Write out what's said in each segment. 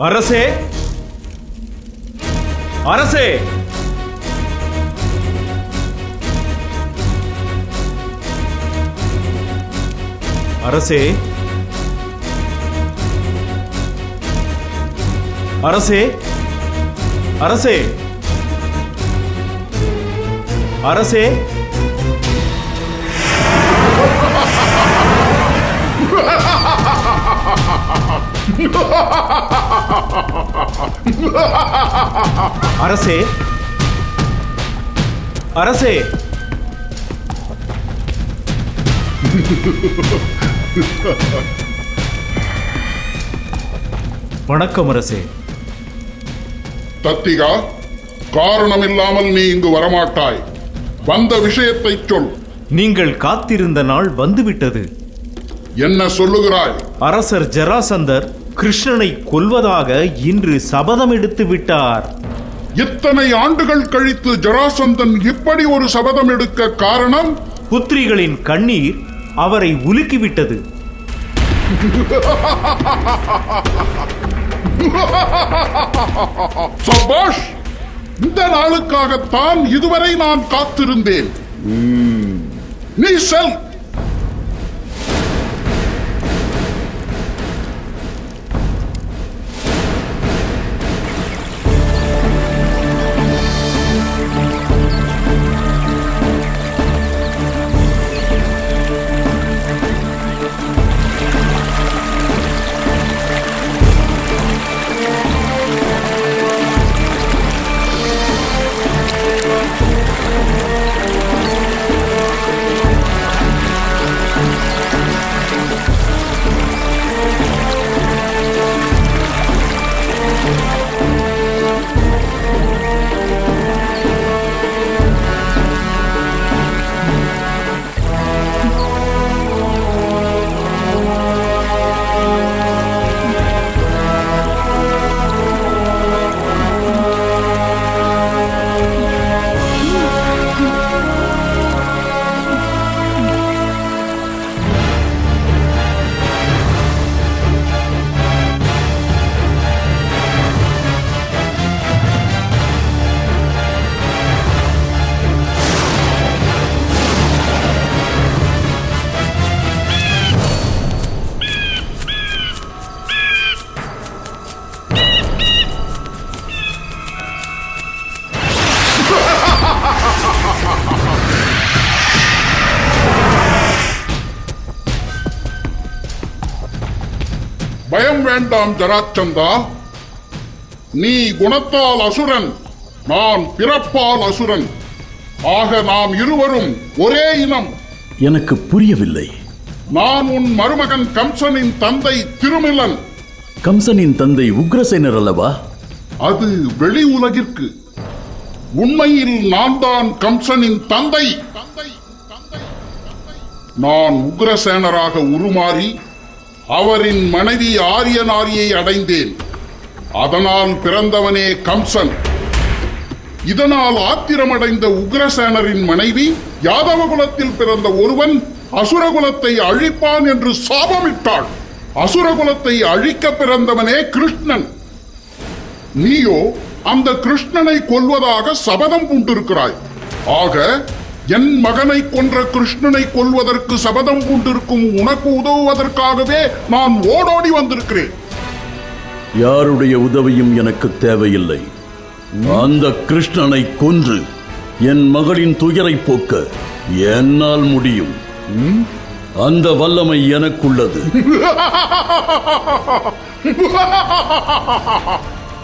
அரசே, அரசே, அரசே, அரசே, அரசே, அரசே. அரசே, அரசே. வணக்கம் அரசே. தத்திகா, காரணமில்லாமல் நீ இங்கு வரமாட்டாய். வந்த விஷயத்தை சொல். நீங்கள் காத்திருந்த நாள் வந்துவிட்டது. என்ன சொல்லுகிறாய்? அரசர் ஜராசந்தர் கிருஷ்ணனை கொல்வதாக இன்று சபதம் எடுத்து விட்டார். இத்தனை ஆண்டுகள் கழித்து ஜராசந்தன் இப்படி ஒரு சபதம் எடுக்க காரணம்? புத்திரிகளின் கண்ணீர் அவரை உலுக்கிவிட்டது. சபாஷ்! இந்த நாளுக்காகத்தான் இதுவரை நான் காத்திருந்தேன். நீ செல். பயம் வேண்டாம் ஜராச்சந்தா. நீ குணத்தால் அசுரன், நான் பிறப்பால் அசுரன். ஆக நாம் இருவரும் ஒரே இனம். எனக்கு புரியவில்லை. நான் உன் மருமகன் கம்சனின் தந்தை திருமிலன். கம்சனின் தந்தை உக்ரசேனர் அல்லவா? அது வெளி உலகிற்கு. உண்மையில் நான் தான் கம்சனின் தந்தை. நான் உக்ரசேனராக உருமாறி அவரின் மனைவி ஆரியனாரியை அடைந்தேன். அதனால் பிறந்தவனே கம்சன். இதனால் ஆத்திரமடைந்த உக்ரசேனரின் மனைவி யாதவ குலத்தில் பிறந்த ஒருவன் அசுரகுலத்தை அழிப்பான் என்று சாபமிட்டாள். அசுரகுலத்தை அழிக்க பிறந்தவனே கிருஷ்ணன். நீயோ அந்த கிருஷ்ணனை கொல்வதாக சபதம் பூண்டிருக்கிறாய். ஆக என் மகனை கொன்ற கிருஷ்ணனை கொல்வதற்கு சபதம் பூண்டிருக்கும் உனக்கு உதவுவதற்காகவே நான் ஓடோடி வந்திருக்கிறேன். யாருடைய உதவியும் எனக்கு தேவையில்லை. அந்த கிருஷ்ணனை கொன்று என் மகளின் துயரை போக்க என்னால் முடியும். அந்த வல்லமை எனக்குள்ளது.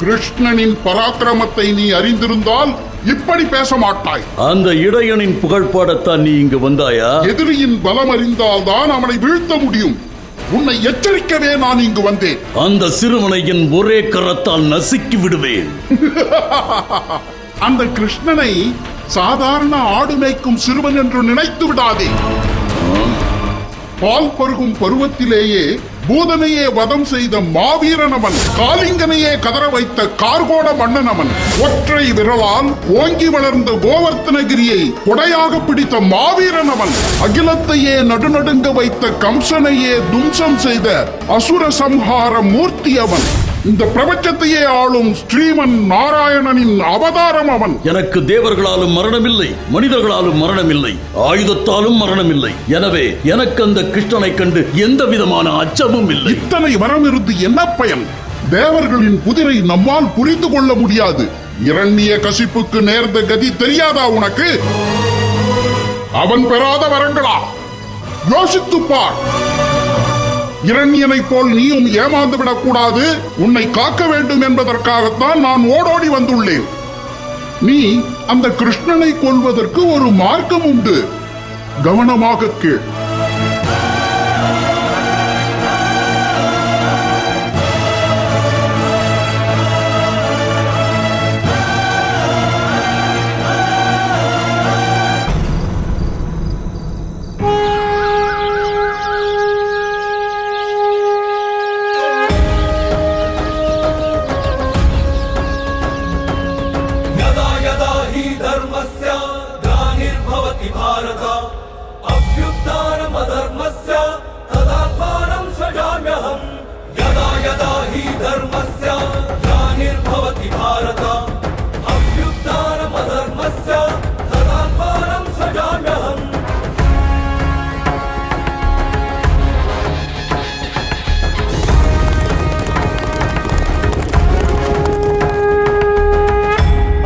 கிருஷ்ணனின் பராக்கிரமத்தை நீ அறிந்திருந்தால் இப்படி பேச மாட்டாய். அந்த இடையனின் புகழ்பாடத்தான் நீ இங்கு வந்தாயா? எதிரியின் பலம் அறிந்தால் தான் அவனை வீழ்த்த முடியும். உன்னை எச்சரிக்கவே நான் இங்கு வந்தேன். அந்த சிறுவனை என் ஒரே கரத்தால் நசுக்கி விடுவேன். அந்த கிருஷ்ணனை சாதாரண ஆடு மேய்க்கும் சிறுவன் என்று நினைத்து விடாதே. பால் பருகும் பருவத்திலேயே பூதனையே வதம் செய்த மாவீரனவன், காலிங்கனையே கதற வைத்த கார்கோட மன்னனவன், ஒற்றை விரலால் ஓங்கி வளர்ந்த கோவர்த்தனகிரியை கொடையாக பிடித்த மாவீரனவன், அகிலத்தையே நடுநடுங்க வைத்த கம்சனையே தும்சம் செய்த அசுர சம்ஹார மூர்த்தி அவன். இந்த பிரபஞ்சத்தையே ஆளும் ஸ்ரீமன் நாராயணனின் அவதாரம் அவன். எனக்கு தேவர்களாலும் மரணமில்லை, மனிதர்களாலும் மரணமில்லை, ஆயுதத்தாலும் மரணமில்லை. எனவே எனக்கு அந்த கிருஷ்ணனை கண்டு எந்த விதமான அச்சமும் இல்லை. இத்தனை வரம் இருந்து என்ன பயன்? தேவர்களின் புதிரை நம்மால் புரிந்து கொள்ள முடியாது. இரண்ய கசிப்புக்கு நேர்ந்த கதி தெரியாதா உனக்கு? அவன் பெறாத வரங்களா? யோசித்துப் பார். இரண்யனை போல் நீயும் ஏமாந்து விடக்கூடாது. உன்னை காக்க வேண்டும் என்பதற்காகத்தான் நான் ஓடோடி வந்துள்ளேன். நீ அந்த கிருஷ்ணனை கொல்வதற்கு ஒரு மார்க்கம் உண்டு. கவனமாக கேள்.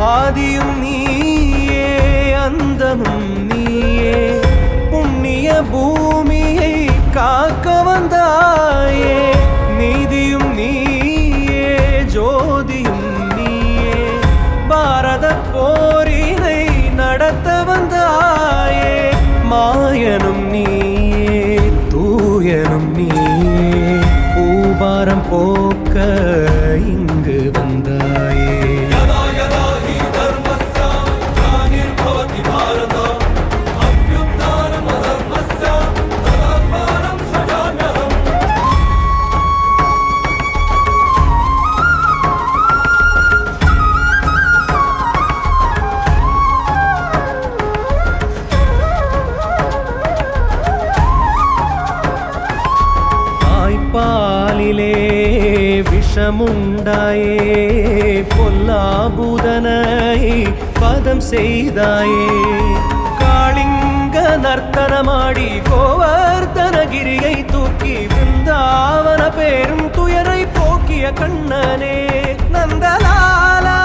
ஆதியும் நீயே, அந்தமும் நீயே, புண்ணிய பூமியை காக்க வந்தாயே. நீதியும் நீயே, ஜோதியும் நீயே, பாரத போரினை நடத்த வந்தாயே. மாயனும் நீயே, தூயனும் நீயே, பூபாரம் போக்க இங்கு வந்தாயே. பாலிலே விஷமுண்டாயே, பொல்லாபுதனை பதம் செய்தாயே. காளிங்க நர்த்தனமாடி கோவர்தனகிரியை தூக்கி பிருந்தாவன பேரும் துயரை போக்கிய கண்ணனே. நந்தலாலா,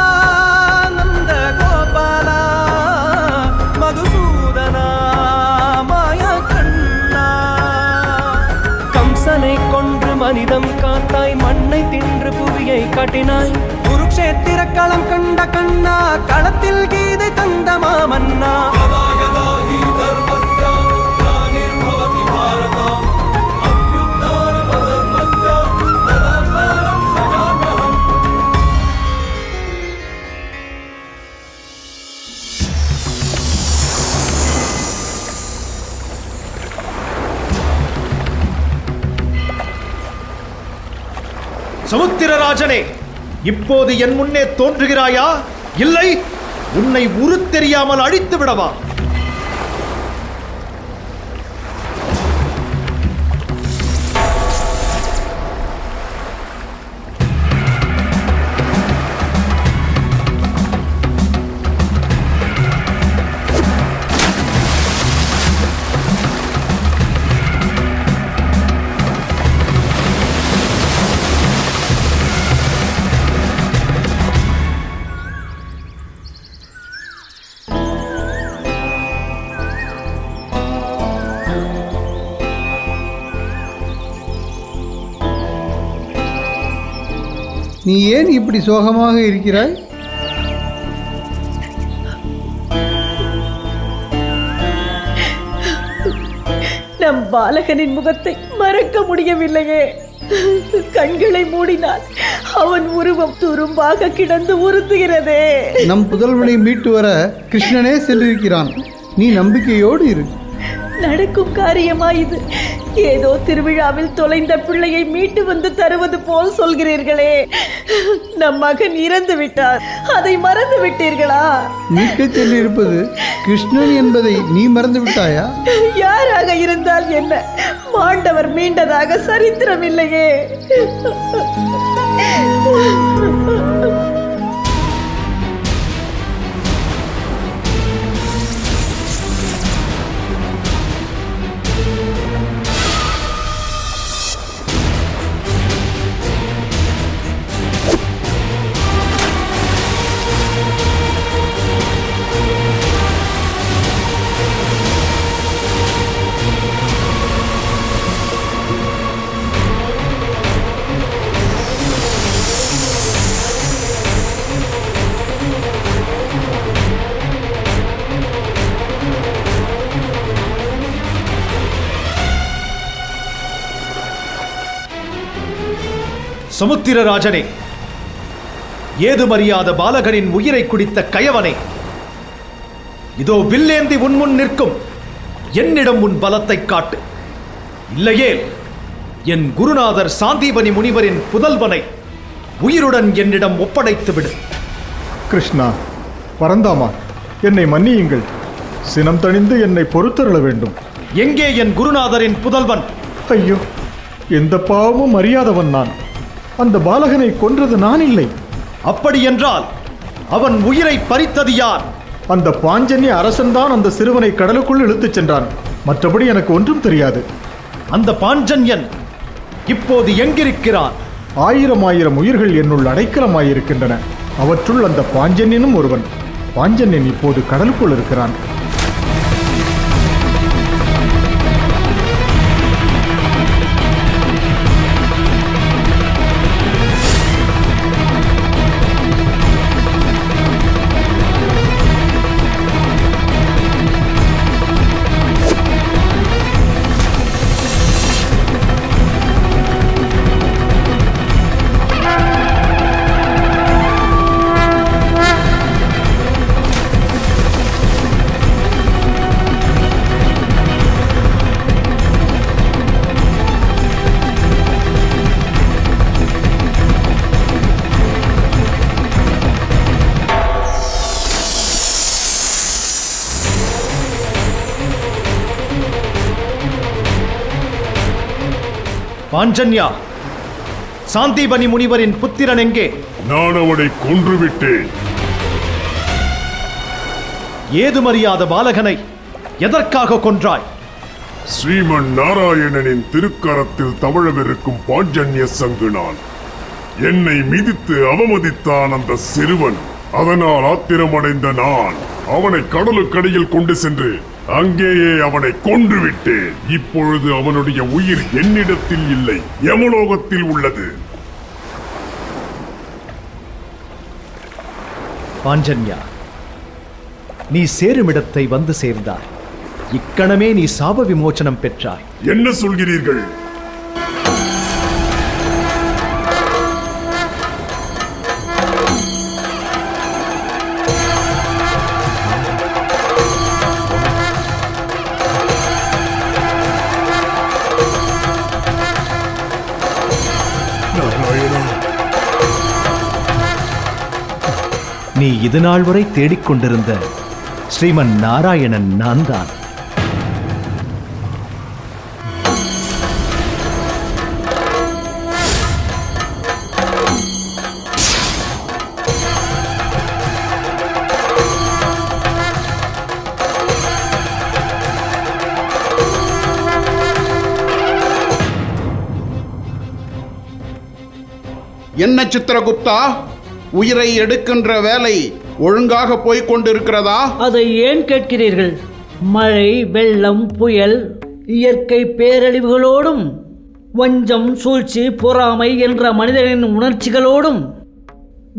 நந்த கோபாலா, மதுசூதனா, மாயா கண்ணா. கம்சனை கொன்று மனிதம் காத்தாய், மண்ணை தின்று புவியை காட்டினாய். குருக்ஷேத்திர களம் கண்ட கண்ணா, களத்தில் கீதை தந்த மாமன்னா. சமுத்திரராஜனே, இப்போது என் முன்னே தோன்றுகிறாயா? இல்லை, உன்னை உருத்தெரியாமல் அழித்து விடவா? நீ ஏன் இப்படி சோகமாக இருக்கிறாய்? நம் பாலகனின் முகத்தை மறக்க முடியவில்லையே. கண்களை மூடினால் அவன் உருவம் துரும்பாக கிடந்து உறுத்துகிறதே. நம் புதல்வனை மீட்டு வர கிருஷ்ணனே சென்றிருக்கிறான். நீ நம்பிக்கையோடு இரு. நடக்கும் காரியமா இது? ஏதோ திருவிழாவில் தொலைந்த பிள்ளையை மீட்டு வந்து தருவது போல் சொல்கிறீர்களே. நம் மகன் இறந்து விட்டார், அதை மறந்து விட்டீர்களா? மீட்க சென்றிருப்பது கிருஷ்ணன் என்பதை நீ மறந்து விட்டாயா? யாராக இருந்தால் என்ன, மாண்டவர் மீண்டதாக சரித்திரம் இல்லையே. சமுத்திரராஜனே, ஏதுமறியாத பாலகனின் உயிரை குடித்த கயவனே, இதோ வில்லேந்தி உன்முன் நிற்கும் என்னிடம் உன் பலத்தை காட்டு. இல்லையே என் குருநாதர் சாந்தீபனி முனிவரின் புதல்வனை உயிருடன் என்னிடம் ஒப்படைத்து விடு. கிருஷ்ணா, பரந்தாமா, என்னை மன்னியுங்கள். சினம் தணிந்து என்னை பொறுத்தருள வேண்டும். எங்கே என் குருநாதரின் புதல்வன்? ஐயோ, எந்த பாவமும் அறியாதவன் நான். அந்த பாலகனை கொன்றது நான் இல்லை. அப்படி என்றால் அவன் உயிரை பறித்தது யார்? அந்த பாஞ்சன்ய அரசன்தான் அந்த சிறுவனை கடலுக்குள் இழுத்துச் சென்றான். மற்றபடி எனக்கு ஒன்றும் தெரியாது. அந்த பாஞ்சன்யன் இப்போது எங்கிருக்கிறான்? ஆயிரம் உயிர்கள் என்னுள் அடைக்கலமாயிருக்கின்றன. அவற்றுள் அந்த பாஞ்சன்யனும் ஒருவன். பாஞ்சன்யன் இப்போது கடலுக்குள் இருக்கிறான். பாஞ்சன்யா, சாந்தீபனி முனிவரின் புத்திரன் எங்கே? நான் அவனை கொன்றுவிட்டேன். ஏதுமறியாத பாலகனை எதற்காக கொன்றாய்? ஸ்ரீமன் நாராயணனின் திருக்கரத்தில் தவழவிருக்கும் பாஞ்சன்ய சங்கு நான். என்னை மிதித்து அவமதித்தான் அந்த சிறுவன். அதனால் ஆத்திரமடைந்த நான் அவனை கடலுக்கடியில் கொண்டு சென்று அங்கேயே அவனை கொன்று விட்டேன். இப்பொழுது அவனுடைய உயிர் என்னிடத்தில் இல்லை, யமலோகத்தில் உள்ளது. பாஞ்சன்யா, நீ சேருமிடத்தை வந்து சேர்ந்தாய். இக்கணமே நீ சாப விமோசனம் பெற்றாய். என்ன சொல்கிறீர்கள்? நீ இதுநாள் வரை தேடிக்கொண்டிருந்த ஸ்ரீமன் நாராயணன் நான் தான். என்ன சித்திரகுப்தா, உயிரை எடுக்கின்ற வேலை ஒழுங்காக போய்க் கொண்டிருக்கிறதா? அதை ஏன் கேட்கிறீர்கள்? மழை, வெள்ளம், புயல், இயற்கை பேரழிவுகளோடும் வஞ்சம், சூழ்ச்சி, பொறாமை என்ற மனிதனின் உணர்ச்சிகளோடும்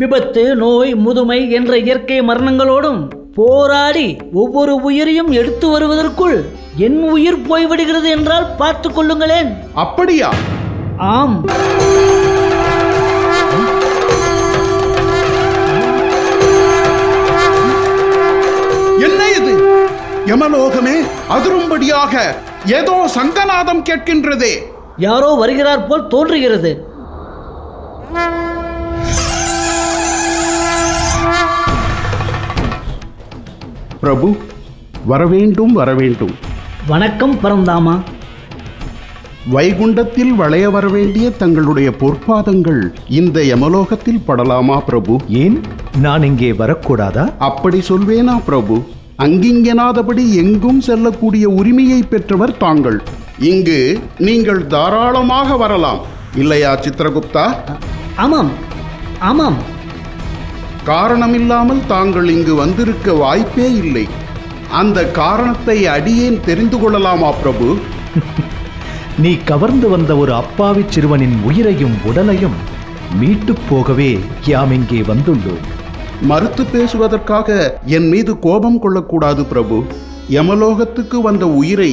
விபத்து, நோய், முதுமை என்ற இயற்கை மரணங்களோடும் போராடி ஒவ்வொரு உயிரையும் எடுத்து வருவதற்குள் என் உயிர் போய்விடுகிறது என்றால் பார்த்து கொள்ளுங்களேன். அப்படியா? ஆம். என்ன இது? யமலோகமே அதிரும்படியாக ஏதோ சங்கநாதம் கேட்கின்றதே. யாரோ வருகிறார் போல் தோன்றுகிறது. பிரபு, வரவேண்டும் வரவேண்டும். வணக்கம் பரந்தாமா. வைகுண்டத்தில் வளைய வரவேண்டிய தங்களுடைய பொற்பாதங்கள் இந்த யமலோகத்தில் படலாமா பிரபு? ஏன் நான் இங்கே வரக்கூடாதா? அப்படி சொல்வேனா பிரபு? அங்கிங்கெனாதபடி எங்கும் செல்லக்கூடிய உரிமையை பெற்றவர் தாங்கள். இங்கு நீங்கள் தாராளமாக வரலாம், இல்லையா சித்திரகுப்தா? ஆமாம் ஆமாம். காரணமில்லாமல் தாங்கள் இங்கு வந்திருக்க வாய்ப்பே இல்லை. அந்த காரணத்தை அடியேன் தெரிந்து கொள்ளலாமா பிரபு? நீ கவர்ந்து வந்த ஒரு அப்பாவி சிறுவனின் உயிரையும் உடலையும் மீட்டுப் போகவே யாம் இங்கே வந்துள்ளோம். மறுத்து பேசுவதற்காக என் மீது கோபம் கொள்ளக்கூடாது பிரபு. யமலோகத்துக்கு வந்த உயிரை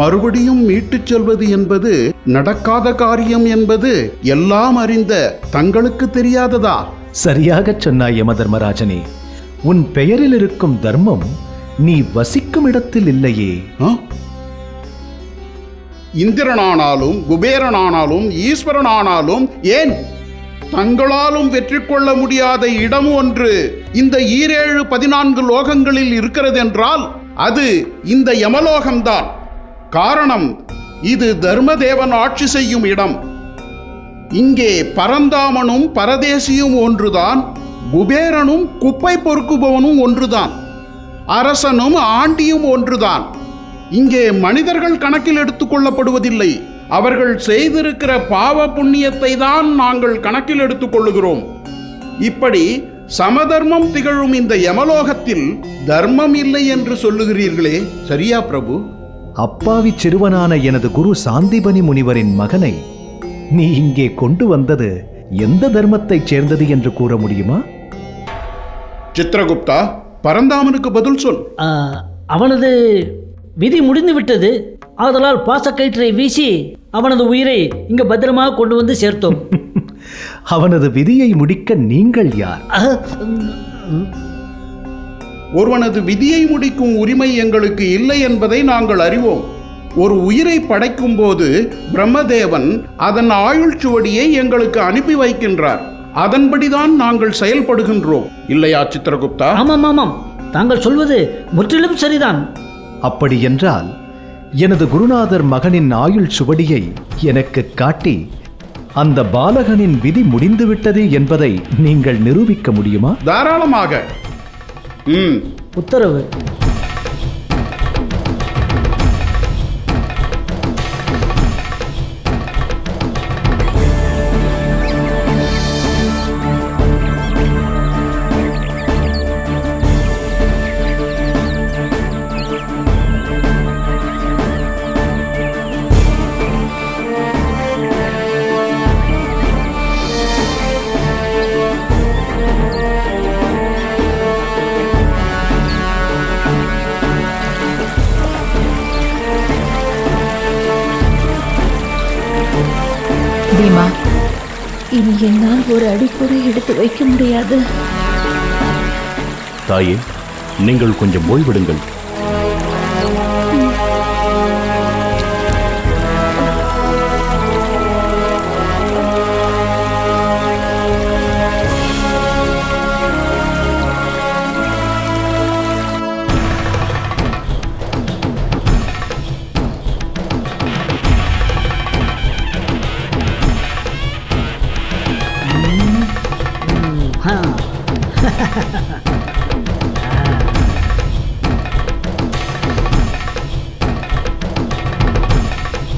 மறுபடியும் மீட்டுச் செல்வது என்பது நடக்காத காரியம் என்பது எல்லாம் அறிந்த தங்களுக்கு தெரியாததா? சரியாகச் சொன்னாய் யமதர்மராஜனே. உன் பெயரில் இருக்கும் தர்மம் நீ வசிக்கும் இடத்தில் இல்லையே. இந்திரனானாலும் குபேரனானாலும் ஈஸ்வரனானாலும் ஏன் தங்களாலும் வெற்றி கொள்ள முடியாத இடம் ஒன்று இந்த 14 லோகங்களில் இருக்கிறது என்றால் அது இந்த யமலோகம்தான். காரணம், இது தர்மதேவன் ஆட்சி செய்யும் இடம். இங்கே பரந்தாமனும் பரதேசியும் ஒன்றுதான், குபேரனும் குப்பை பொறுக்குபவனும் ஒன்றுதான், அரசனும் ஆண்டியும் ஒன்றுதான். இங்கே மனிதர்கள் கணக்கில் எடுத்துக் கொள்ளப்படுவதில்லை. அவர்கள் செய்திருக்கிற பாவ புண்ணியத்தை தான் நாங்கள் கணக்கில் எடுத்துக் கொள்ளுகிறோம். இப்படி சமதர்மம் திகழும் இந்த யமலோகத்தில் தர்மம் இல்லை என்று சொல்லுகிறீர்களே, சரியா பிரபு? அப்பாவி சிறுவனான எனது குரு சாந்திபனி முனிவரின் மகனை நீ இங்கே கொண்டு வந்தது எந்த தர்மத்தைச் சேர்ந்தது என்று கூற முடியுமா? சித்திரகுப்தா, பரந்தாமனுக்கு பதில் சொல். அவனது விதி முடிந்து விட்டது. ஆதலால் பாசக்கயிற்றை வீசி அவனது உயிரை இங்கு பத்திரமாக கொண்டு வந்து சேர்த்தோம். அவனது விதியை முடிக்க நீங்கள் யார்? ஒருவனது விதியை முடிக்கும் உரிமை எங்களுக்கு இல்லை என்பதை நாங்கள் அறிவோம். ஒரு உயிரை படைக்கும் போது பிரம்மதேவன் அதன் ஆயுள் சுவடியை எங்களுக்கு அனுப்பி வைக்கின்றார். அதன்படிதான் நாங்கள் செயல்படுகின்றோம், இல்லையா சித்திரகுப்தா? ஆமாம் ஆமாம், தாங்கள் சொல்வது முற்றிலும் சரிதான். அப்படி என்றால் எனது குருநாதர் மகனின் ஆயுள் சுவடியை எனக்கு காட்டி அந்த பாலகனின் விதி முடிந்துவிட்டது என்பதை நீங்கள் நிரூபிக்க முடியுமா? தாராளமாக. உத்தரவு. பீமா, இனி என்னால் ஒரு அடி கூட எடுத்து வைக்க முடியாது. தாயே, நீங்கள் கொஞ்சம் ஓய்விடுங்கள்.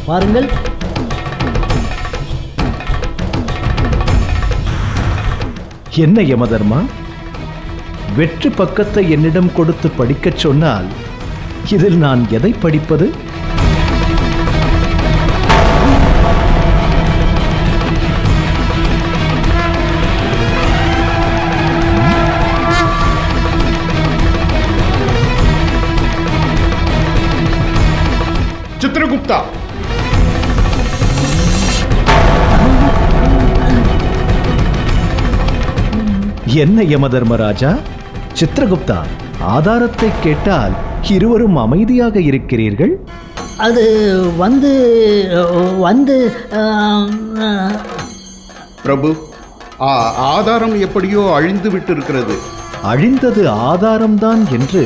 பாருங்கள், என்ன யமதர்மா, வெற்று பக்கத்தை என்னிடம் கொடுத்து படிக்கச் சொன்னால் இதில் நான் எதை படிப்பது? சித்திரகுப்தா, என்ன யமதர்மராஜா, சித்திரகுப்தா, ஆதாரத்தை கேட்டால் இருவரும் அமைதியாக இருக்கிறீர்கள். அது வந்து வந்து பிரபு, ஆதாரம் எப்படியோ அழிந்து விட்டு இருக்கிறது. அழிந்தது ஆதாரம்தான் என்று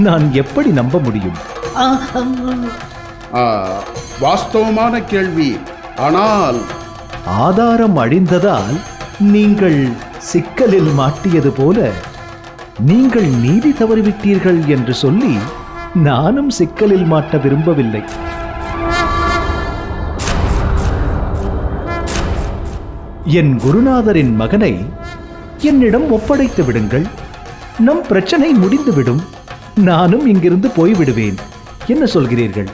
நான் எப்படி நம்ப முடியும்? வாஸ்தவமான கேள்வி. ஆனால் ஆதாரம் அழிந்ததால் நீங்கள் சிக்கலில் மாட்டியது போல நீங்கள் நீதி தவறிவிட்டீர்கள் என்று சொல்லி நானும் சிக்கலில் மாட்ட விரும்பவில்லை. என் குருநாதரின் மகனை என்னிடம் ஒப்படைத்து விடுங்கள். நம் பிரச்சனை முடிந்துவிடும். நானும் இங்கிருந்து போய்விடுவேன். என்ன சொல்கிறீர்கள்?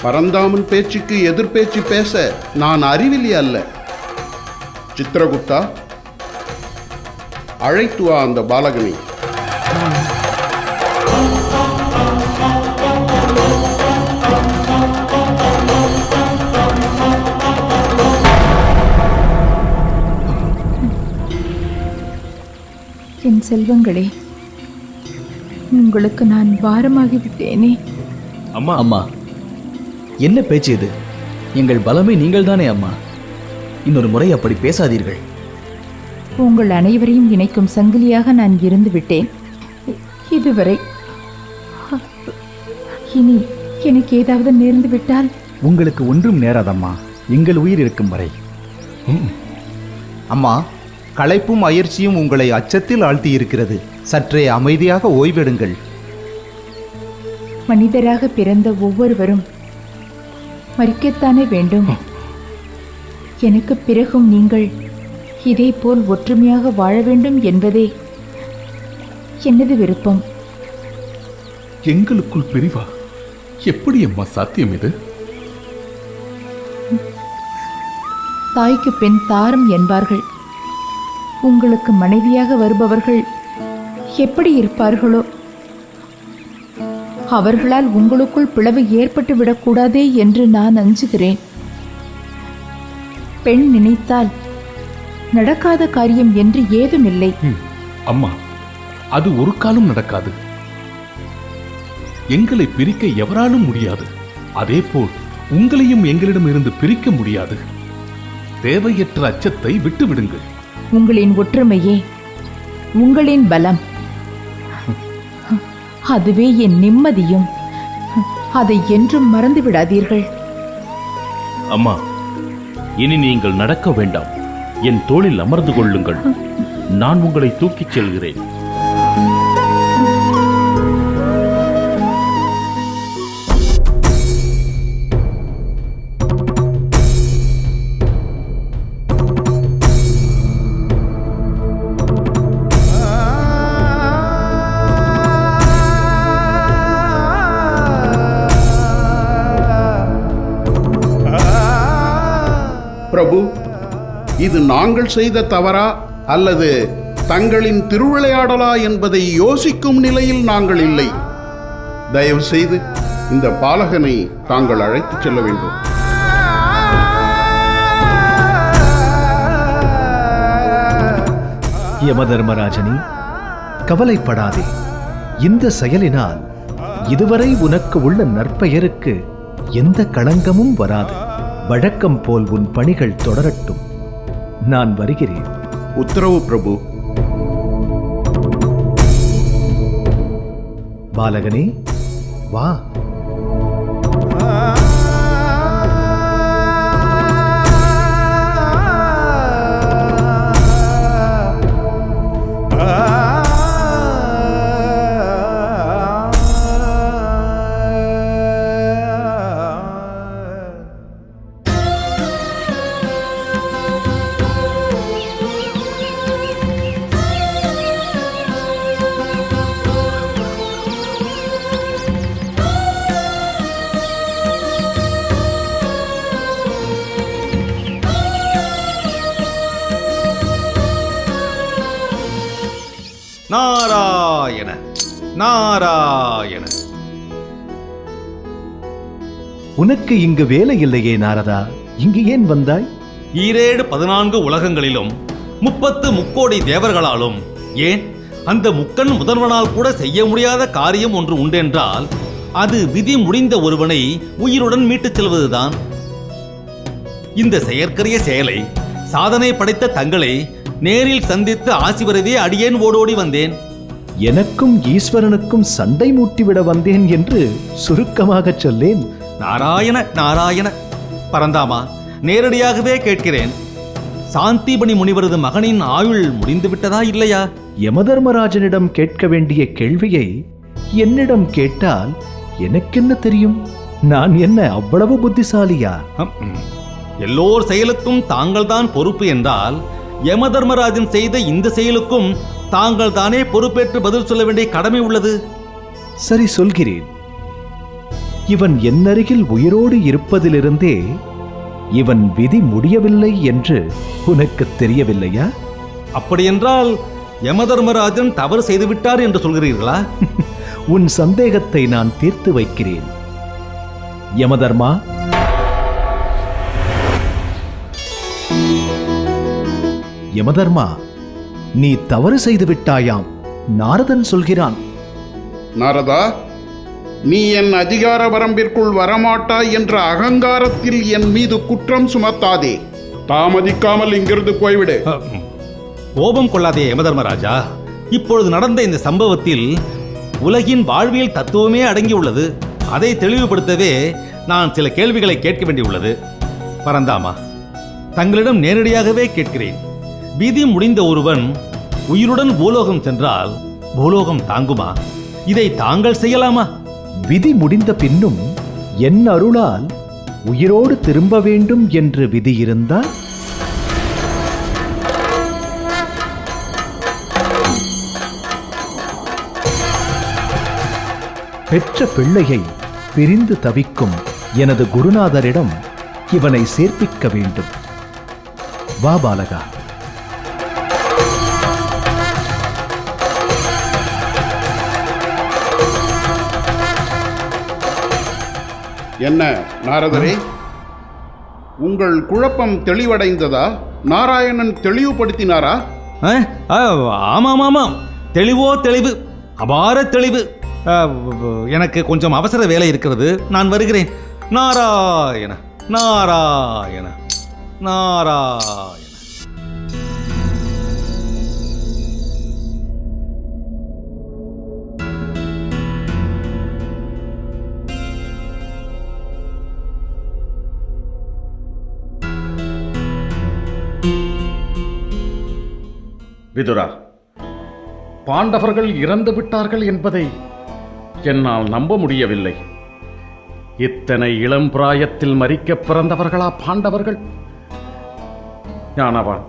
பரந்தாமன் பேச்சுக்கு எதிர்பேச்சு பேச நான் அறிவிலி அல்ல. சித்திரகுப்தா, அழைத்து வா அந்த பாலகனை. என் செல்வங்களே, உங்களுக்கு நான் பாரமாகிவிட்டேனே. அம்மா அம்மா, என்ன பேச்சு இது? எங்கள் பலமே நீங்கள் தானே அம்மா. இன்னொரு முறை அப்படி பேசாதீர்கள். உங்கள் அனைவரையும் இணைக்கும் சங்கிலியாக நான் இருந்து விட்டேன் இதுவரை. இனி எனக்கு ஏதாவது நேர்ந்து விட்டால்? உங்களுக்கு ஒன்றும் நேராதம்மா, எங்கள் உயிர் இருக்கும் வரை. அம்மா, களைப்பும் அயற்சியும் உங்களை அச்சத்தில் ஆழ்த்தி இருக்கிறது. சற்றே அமைதியாக ஓய்வெடுங்கள். மனிதராக பிறந்த ஒவ்வொருவரும் மறிக்கத்தானே வேண்டும். எனக்கு பிறகும் நீங்கள் இதே போல் ஒற்றுமையாக வாழ வேண்டும் என்பதே எனது விருப்பம். எங்களுக்குள் பிரிவா? எப்படி அம்மா சாத்தியம் இது? தாய்க்கு பெண் தாரம் என்பார்கள். உங்களுக்கு மனைவியாக வருபவர்கள் எப்படி இருப்பார்களோ, அவர்களால் உங்களுக்குள் பிளவு ஏற்பட்டு விடக்கூடாதே என்று நான் அஞ்சுகிறேன். பெண் நினைத்தால் நடக்காத காரியம் என்று ஏதுமில்லை. அம்மா, அது ஒரு காலம் நடக்காது. எங்களை பிரிக்க எவராலும் முடியாது. அதேபோல் உங்களையும் எங்களிடமிருந்து பிரிக்க முடியாது. தேவையற்ற அச்சத்தை விட்டுவிடுங்கள். உங்களின் ஒற்றுமையே உங்களின் பலம். அதுவே என் நிம்மதியும். அதை என்றும் மறந்து விடாதீர்கள். அம்மா, இனி நீங்கள் நடக்க வேண்டாம். என் தோளில் அமர்ந்து கொள்ளுங்கள். நான் உங்களை தூக்கிச் செல்கிறேன். பிரபு, இது நாங்கள் செய்த தவறா அல்லது தங்களின் திருவிளையாடலா என்பதை யோசிக்கும் நிலையில் நாங்கள் இல்லை. தயவு செய்து இந்த பாலகனை தாங்கள் அழைத்துச் செல்ல வேண்டும். யமதர்மராஜனே, கவலைப்படாதே. இந்த செயலினால் இதுவரை உனக்கு உள்ள நற்பெயருக்கு எந்த களங்கமும் வராது. வழக்கம் போல் உன் பணிகள் தொடரட்டும். நான் வருகிறேன். உத்தரவு பிரபு. பாலகனே, வா. நாராயண நாராயண. உனக்கு இங்கு வேலை இல்லையே நாரதா? இங்கு ஏன் வந்தாய்? 14 உலகங்களிலும் 30 முக்கோடி தேவர்களாலும், ஏன் அந்த முக்கண் முதல்வனால் கூட செய்ய முடியாத காரியம் ஒன்று உண்டென்றால் அது விதி முடிந்த ஒருவனை உயிருடன் மீட்டுச் செல்வதுதான். இந்த செயற்கரிய செயலை சாதனை படைத்த தங்களை நேரில் சந்தித்து ஆசி பெறவே அடியேன் ஓடோடி வந்தேன். எனக்கும் ஈஸ்வரனுக்கும் சண்டை மூட்டிவிட வந்தேன் என்று சுருக்கமாகச் சொல்லேன். நாராயண நாராயண. பரந்தாமா, நேரடியாகவே கேட்கிறேன், சாந்திபனி முனிவரது மகனின் ஆயுள் முடிந்து விட்டதா இல்லையா? யமதர்மராஜனிடம் கேட்க வேண்டிய கேள்வியை என்னிடம் கேட்டால் எனக்கென்ன தெரியும்? நான் என்ன அவ்வளவு புத்திசாலியா? எல்லோர் செயலுக்கும் தாங்கள் தான் பொறுப்பு என்றால் யமதர்மராஜன் செய்த இந்த செயலுக்கும் தாங்கள் தானே பொறுப்பேற்று பதில் சொல்ல வேண்டிய கடமை உள்ளது. சரி, சொல்கிறேன். இவன் என்னருகில் உயிரோடு இருப்பதிலிருந்தே இவன் விதி முடியவில்லை என்று உனக்கு தெரியவில்லையா? அப்படியென்றால் யமதர்மராஜன் தவறு செய்துவிட்டார் என்று சொல்கிறீர்களா? உன் சந்தேகத்தை நான் தீர்த்து வைக்கிறேன். யமதர்மா, யமதர்மா, நீ தவறு செய்து விட்டாயாம். நாரதன் சொல்கிறான். நாரதா, நீ என் அதிகார வரம்பிற்குள் வரமாட்டாய் என்ற அகங்காரத்தில் என் மீது குற்றம் சுமத்தாதே. தாமதிக்காமல் இங்கிருந்து போய்விடு. கோபம் கொள்ளாதே யமதர்மராஜா. இப்பொழுது நடந்த இந்த சம்பவத்தில் உலகின் வாழ்வியல் தத்துவமே அடங்கியுள்ளது. அதை தெளிவுபடுத்தவே நான் சில கேள்விகளை கேட்க வேண்டியுள்ளது. பரந்தாமா, தங்களிடம் நேரடியாகவே கேட்கிறேன். விதி முடிந்த ஒருவன் உயிருடன் பூலோகம் சென்றால் பூலோகம் தாங்குமா? இதை தாங்கள் செய்யலாமா? விதி முடிந்த பின்னும் என் அருளால் உயிரோடு திரும்ப வேண்டும் என்று விதி இருந்தால் பெற்ற பிள்ளையை பிரிந்து தவிக்கும் எனது குருநாதரிடம் இவனை சேர்ப்பிக்க வேண்டும். வா பாலகா. என்ன நாரதரே, உங்கள் குழப்பம் தெளிவடைந்ததா? நாராயணன் தெளிவுபடுத்தினாரா? ஆமாம் ஆமாம், தெளிவோ தெளிவு, அபார தெளிவு. எனக்கு கொஞ்சம் அவசர வேலை இருக்கிறது, நான் வருகிறேன். நாராயண நாராயண நாராயண. விதுரா, பாண்டவர்கள் இறந்து விட்டார்கள் என்பதை என்னால் நம்ப முடியவில்லை. இத்தனை இளம் பிராயத்தில் மரிக்க பிறந்தவர்களா பாண்டவர்கள்? ஞானவான்,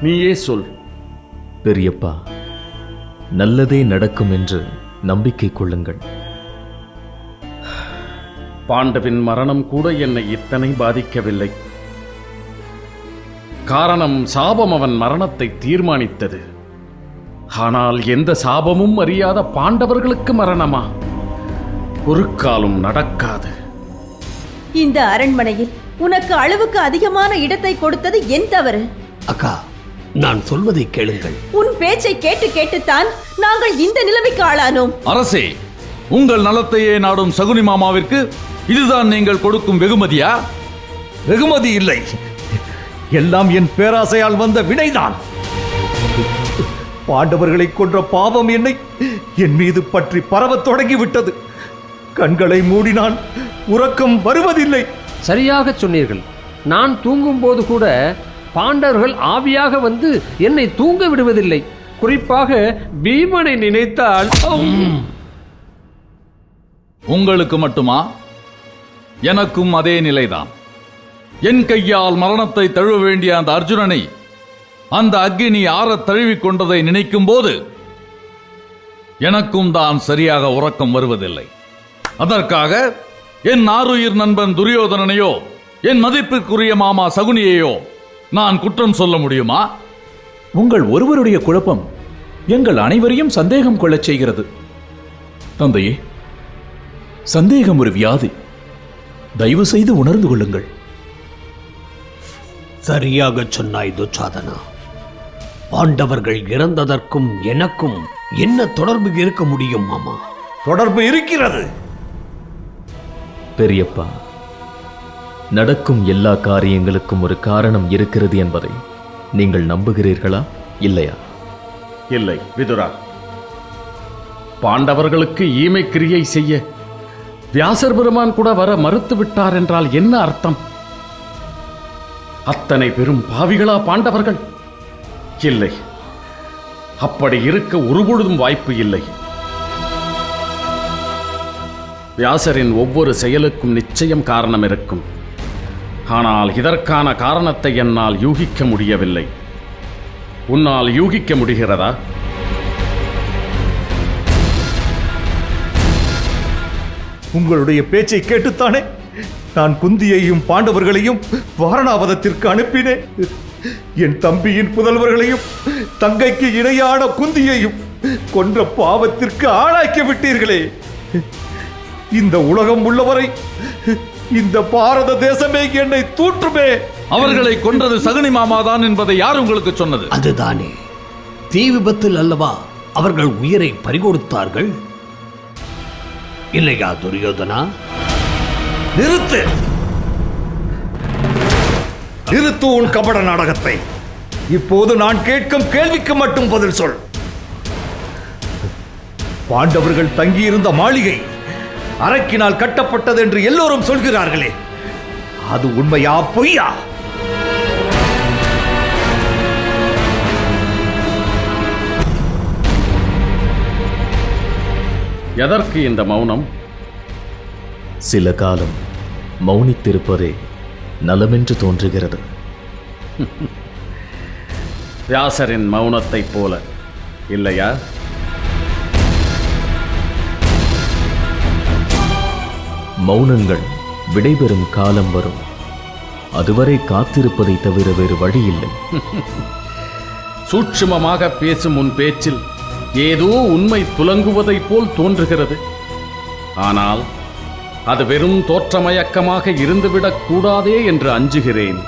நீயே சொல். பெரியப்பா, நல்லதே நடக்கும் என்று நம்பிக்கை கொள்ளுங்கள். பாண்டவின் மரணம் கூட என்னை இத்தனை பாதிக்கவில்லை. காரணம், சாபம் அவன் மரணத்தை தீர்மானித்தது. ஆனால் எந்த சாபமும் அறியாத பாண்டவர்களுக்கு மரணமா? ஒரு காலம் நடக்காது. இந்த அரண்மனையில் உனக்கு அளவுக்கு அதிகமான இடத்தை கொடுத்தது என் தவறு. அக்கா, நான் சொல்வதை கேளுங்கள். உன் பேச்சை கேட்டு கேட்டுத்தான் நாங்கள் இந்த நிலைமைக்கு ஆளானோம். அரசே, உங்கள் நலத்தையே நாடும் சகுனி மாமாவிற்கு இதுதான் நீங்கள் கொடுக்கும் வெகுமதியா? வெகுமதி இல்லை, எல்லாம் என் பேராசையால் வந்த வினைதான். பாண்டவர்களை கொன்ற பாவம் என்னை என் மீது பற்றி பரவத் தொடங்கிவிட்டது. கண்களை மூடினான், உறக்கம் வருவதில்லை. சரியாக சொன்னீர்கள். நான் தூங்கும் போது கூட பாண்டவர்கள் ஆவியாக வந்து என்னை தூங்க விடுவதில்லை. குறிப்பாக பீமனை நினைத்தால். உங்களுக்கு மட்டுமா? எனக்கும் அதே நிலைதான். என் கையால் மரணத்தை தழுவ வேண்டிய அந்த அர்ஜுனனை அந்த அக்கினி ஆறத் தழுவிக் கொண்டதை நினைக்கும் போது எனக்கும் தான் சரியாக உறக்கம் வருவதில்லை. அதற்காக என் ஆருயிர் நண்பன் துரியோதனனையோ என் மதிப்பிற்குரிய மாமா சகுனியையோ நான் குற்றம் சொல்ல முடியுமா? உங்கள் ஒருவருடைய குழப்பம் எங்கள் அனைவரையும் சந்தேகம் கொள்ளச் செய்கிறது. தந்தையே, சந்தேகம் ஒரு வியாதி. தயவு செய்து உணர்ந்து கொள்ளுங்கள். சரியாக சொன்னாய் துச்சாதனா. பாண்டவர்கள் இறந்ததற்கும் எனக்கும் என்ன தொடர்பு இருக்க முடியும் மாமா? தொடர்பு இருக்கிறது. பெரியப்பா, நடக்கும் எல்லா காரியங்களுக்கும் ஒரு காரணம் இருக்கிறது என்பதை நீங்கள் நம்புகிறீர்களா இல்லையா? இல்லை விதுரா, பாண்டவர்களுக்கு ஈமை கிரியை செய்ய வியாசர் பெருமான் கூட வர மறுத்து விட்டார் என்றால் என்ன அர்த்தம்? அத்தனை பெரும் பாவிகளா பாண்டவர்கள்? இல்லை, அப்படி இருக்க ஒருபொழுதும் வாய்ப்பு இல்லை. வியாசரின் ஒவ்வொரு செயலுக்கும் நிச்சயம் காரணம் இருக்கும். ஆனால் இதற்கான காரணத்தை என்னால் யூகிக்க முடியவில்லை. உன்னால் யூகிக்க முடிகிறதா? உங்களுடைய பேச்சை கேட்டுத்தானே நான் குந்தியையும் பாண்டவர்களையும் வாரணாவதத்திற்கு அனுப்பினேன். என் தம்பியின் புதல்வர்களையும் தங்கைக்கு இணையான குந்தியையும் கொன்ற பாவத்திற்கு ஆளாக்கி விட்டீர்களே. இந்த உலகம் உள்ளவரை இந்த பாரத தேசமே என்னை தூற்றுமே. அவர்களை கொன்றது சகுனி மாமாதான் என்பதை யார் உங்களுக்கு சொன்னது? அதுதானே, தீ விபத்தில் அல்லவா அவர்கள் உயிரை பறிகொடுத்தார்கள், இல்லையா துரியோதனா? நிறுத்து நிறுத்து உன் கபட நாடகத்தை. இப்போது நான் கேட்கும் கேள்விக்கு மட்டும் பதில் சொல். பாண்டவர்கள் தங்கியிருந்த மாளிகை அரக்கினால் கட்டப்பட்டது என்று எல்லோரும் சொல்கிறார்களே, அது உண்மையா பொய்யா? எதற்கு இந்த மௌனம்? சில காலம் மௌனித்திருப்பதே நலமென்று தோன்றுகிறது. வியாசரின் மௌனத்தைப் போல இல்லையா? மௌனங்கள் விடைபெறும் காலம் வரும். அதுவரை காத்திருப்பதை தவிர வேறு வழி இல்லை. சூட்சுமமாக பேசும் உன் பேச்சில் ஏதோ உண்மை துலங்குவதைப் போல் தோன்றுகிறது. ஆனால் அது வெறும் தோற்றமயக்கமாக இருந்துவிடக் கூடாதே என்று அஞ்சுகிறேன்.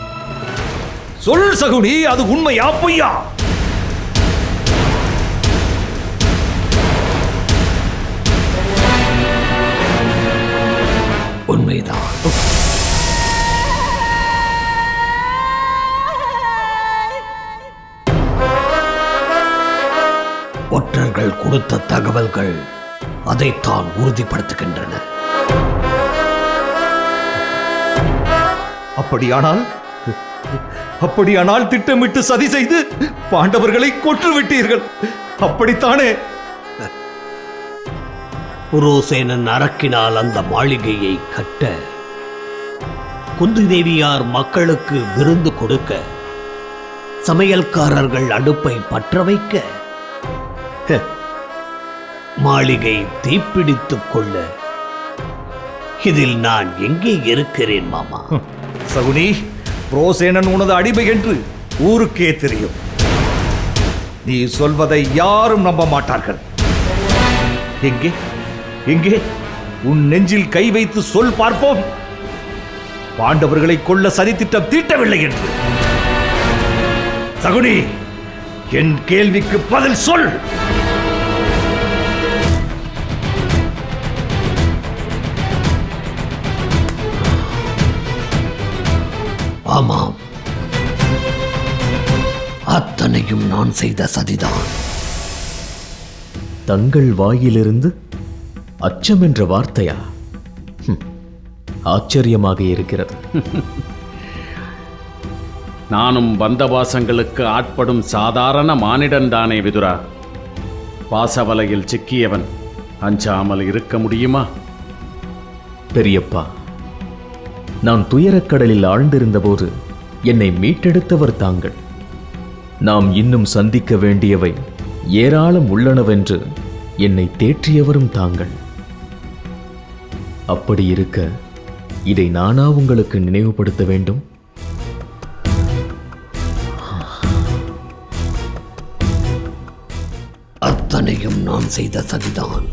சொல் சகுனி, அது உண்மையா பொய்யா? உண்மைதான். ஒற்றர்கள் கொடுத்த தகவல்கள் அதைத்தான் உறுதிப்படுத்துகின்றன. அப்படியானால் திட்டமிட்டு சதி செய்து பாண்டவர்களை கொன்றுவிட்டீர்கள், அப்படித்தானே? புரோசேனன் அரக்கினால் அந்த மாளிகையை கட்ட, குந்தி தேவியார் மக்களுக்கு விருந்து கொடுக்க, சமையல்காரர்கள் அடுப்பை பற்ற வைக்க, மாளிகை தீப்பிடித்துக் கொள்ள, இதில் நான் எங்கே இருக்கிறேன் மாமா? சகுனி, புரோசேனன் உனது அடிமை என்று ஊருக்கே தெரியும். நீ சொல்வதை யாரும் நம்ப மாட்டார்கள். எங்கே எங்கே உன் நெஞ்சில் கை வைத்து சொல் பார்ப்போம், பாண்டவர்களை கொல்ல சதித்திட்டம் தீட்டவில்லை என்று. சகுனி, என் கேள்விக்கு பதில் சொல். ஆமாம், அத்தனையும் நான் செய்த சதிதான். தங்கள் வாயிலிருந்து அச்சம் என்ற வார்த்தையா? ஆச்சரியமாக இருக்கிறது. நானும் பந்தபாசங்களுக்கு ஆட்படும் சாதாரண மானிடன் தானே விதுரா. பாசவலையில் சிக்கியவன் அஞ்சாமல் இருக்க முடியுமா? பெரியப்பா, நான் துயரக்கடலில் ஆழ்ந்திருந்தபோது என்னை மீட்டெடுத்தவர் தாங்கள். நாம் இன்னும் சந்திக்க வேண்டியவை ஏராளம் உள்ளனவென்று என்னை தேற்றியவரும் தாங்கள். அப்படி இருக்க இதை நானா உங்களுக்கு நினைவுபடுத்த வேண்டும்? அத்தனையும் நான் செய்த சதிதான்.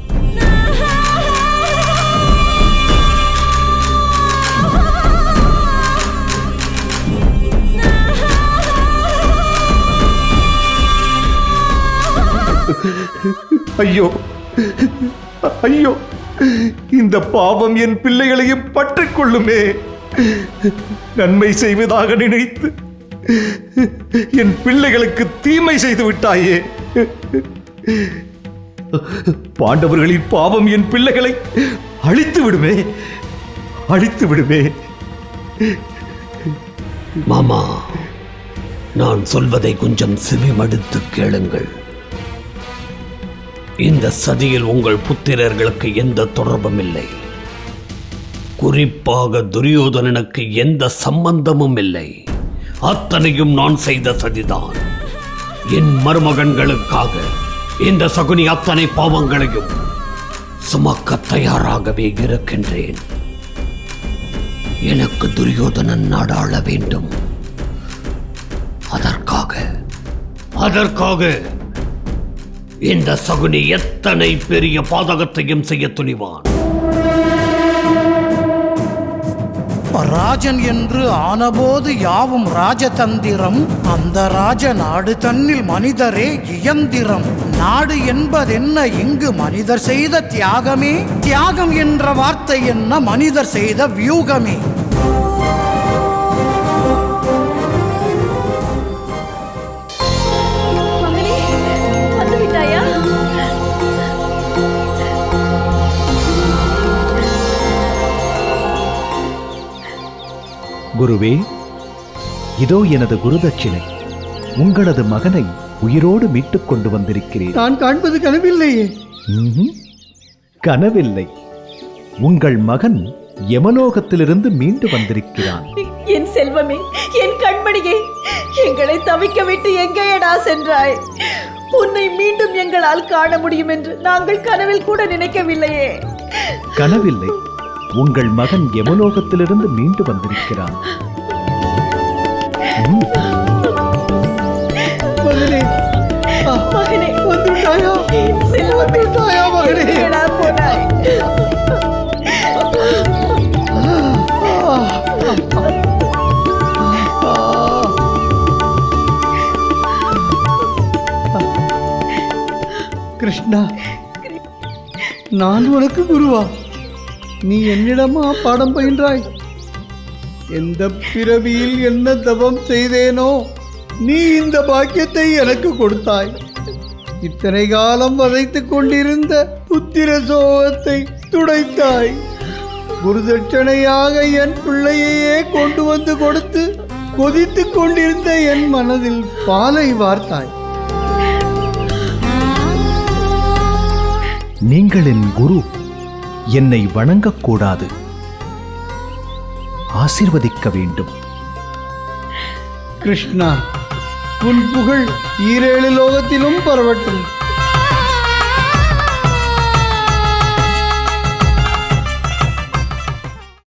ஐயோ ஐயோ, இந்த பாவம் என் பிள்ளைகளையும் பற்றிக் கொள்ளுமே. நன்மை செய்வதாக நினைத்து என் பிள்ளைகளுக்கு தீமை செய்து விட்டாயே. பாண்டவர்களின் பாவம் என் பிள்ளைகளை அழித்து விடுமே, அழித்து விடுமே. மாமா, நான் சொல்வதை கொஞ்சம் செவிமடுத்து கேளுங்கள். இந்த சதியில் உங்கள் புத்திரர்களுக்கு எந்த தொடர்பும் இல்லை. குறிப்பாக துரியோதனனுக்கு எந்த சம்பந்தமும் இல்லை. அத்தனையும் நான் செய்த சதிதான். என் மருமகன்களுக்காக இந்த சகுனி அத்தனை பாவங்களையும் சுமக்க தயாராகவே இருக்கின்றேன். எனக்கு துரியோதனன் நாடாள வேண்டும். அதற்காக இந்த சகுனி எத்தனை பெரிய பாதகத்தையும் செய்ய துணிவான். ராஜன் என்று ஆனபோது யாவும் ராஜதந்திரம். அந்த ராஜ நாடு தன்னில் மனிதரே இயந்திரம். நாடு என்பதென்ன இங்கு மனிதர் செய்த தியாகமே. தியாகம் என்ற வார்த்தை என்ன மனிதர் செய்த வியூகமே. குருவே, இதோ எனது குருதட்சிணை. உங்களது மகனை உயிரோடு மீட்டுக் கொண்டு வந்திருக்கிறேன். நான் காண்பது கனவில்லையே. கனவில்லை. உங்கள் மகன் யமலோகத்திலிருந்து மீண்டு வந்திருக்கிறான். என் செல்வமே, என் கண்மணியே, எங்களை தவிக்க விட்டு எங்கேயடா சென்றாய்? உன்னை மீண்டும் எங்களால் காண முடியும் என்று நாங்கள் கனவில் கூட நினைக்கவில்லையே. கனவில்லை. உங்கள் மகன் யமலோகத்திலிருந்து மீண்டு வந்திருக்கிறான். மகனே, மகனே, வந்துட்டாயா? செல்வமே, வந்துட்டாயா மகனே? எங்கடா போனாய்? கிருஷ்ணா, நான் உனக்கு குருவா? நீ என்னிடமா பாடம் பயின்றாய்? எந்த பிறவியில் என்ன தவம் செய்தேனோ நீ இந்த பாக்கியத்தை எனக்கு கொடுத்தாய். இத்தனை காலம் வதைத்துக் கொண்டிருந்த புத்திர சோகத்தை துடைத்தாய். குருதட்சணையாக என் பிள்ளையையே கொண்டு வந்து கொடுத்து கொதித்துக் கொண்டிருந்த என் மனதில் பாலை வார்த்தாய். நீங்கள் என் குரு. என்னை வணங்கக்கூடாது, ஆசீர்வதிக்க வேண்டும். கிருஷ்ணா, உன் புகழ் ஈரேழு லோகத்திலும் பரவட்டும்.